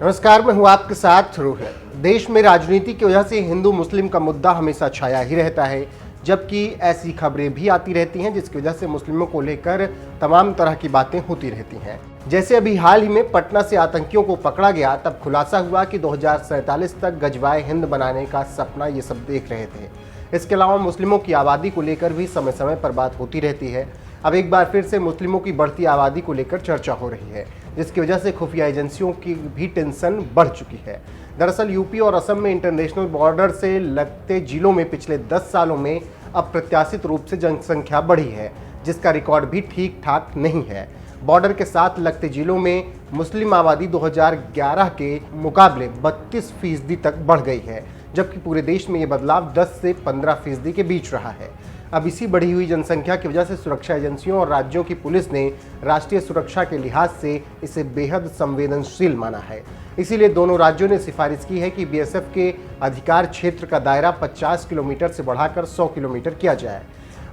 नमस्कार, मैं हूं आपके साथ रोहित। देश में राजनीति की वजह से हिंदू मुस्लिम का मुद्दा हमेशा छाया ही रहता है, जबकि ऐसी खबरें भी आती रहती हैं जिसकी वजह से मुस्लिमों को लेकर तमाम तरह की बातें होती रहती हैं। जैसे अभी हाल ही में पटना से आतंकियों को पकड़ा गया, तब खुलासा हुआ कि 2047 तक गजवाए हिंद बनाने का सपना ये सब देख रहे थे। इसके अलावा मुस्लिमों की आबादी को लेकर भी समय समय पर बात होती रहती है। अब एक बार फिर से मुस्लिमों की बढ़ती आबादी को लेकर चर्चा हो रही है, जिसकी वजह से खुफिया एजेंसियों की भी टेंशन बढ़ चुकी है। दरअसल यूपी और असम में इंटरनेशनल बॉर्डर से लगते जिलों में पिछले 10 सालों में अप्रत्याशित रूप से जनसंख्या बढ़ी है, जिसका रिकॉर्ड भी ठीक ठाक नहीं है। बॉर्डर के साथ लगते जिलों में मुस्लिम आबादी 2011 के मुकाबले 32% तक बढ़ गई है, जबकि पूरे देश में ये बदलाव 10 से 15% के बीच रहा है। अब इसी बढ़ी हुई जनसंख्या की वजह से सुरक्षा एजेंसियों और राज्यों की पुलिस ने राष्ट्रीय सुरक्षा के लिहाज से इसे बेहद संवेदनशील माना है। इसीलिए दोनों राज्यों ने सिफारिश की है कि बीएसएफ के अधिकार क्षेत्र का दायरा 50 किलोमीटर से बढ़ाकर 100 किलोमीटर किया जाए।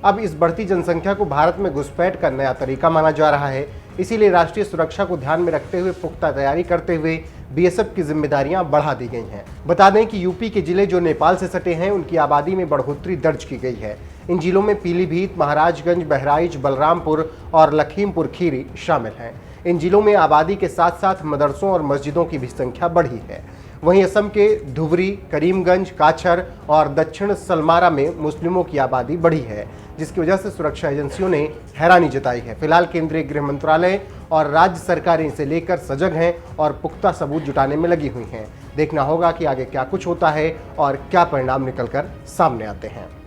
अब इस बढ़ती जनसंख्या को भारत में घुसपैठ का नया तरीका माना जा रहा है। इसीलिए राष्ट्रीय सुरक्षा को ध्यान में रखते हुए पुख्ता तैयारी करते हुए बीएसएफ की जिम्मेदारियां बढ़ा दी गई हैं। बता दें कि यूपी के जिले जो नेपाल से सटे हैं, उनकी आबादी में बढ़ोतरी दर्ज की गई है। इन जिलों में पीलीभीत, महाराजगंज, बहराइच, बलरामपुर और लखीमपुर खीरी शामिल हैं। इन जिलों में आबादी के साथ साथ मदरसों और मस्जिदों की भी संख्या बढ़ी है। वहीं असम के धुबरी, करीमगंज, काछर और दक्षिण सलमारा में मुस्लिमों की आबादी बढ़ी है, जिसकी वजह से सुरक्षा एजेंसियों ने हैरानी जताई है। फिलहाल केंद्रीय गृह मंत्रालय और राज्य सरकारें इसे लेकर सजग हैं और पुख्ता सबूत जुटाने में लगी हुई हैं। देखना होगा कि आगे क्या कुछ होता है और क्या परिणाम निकलकर सामने आते हैं।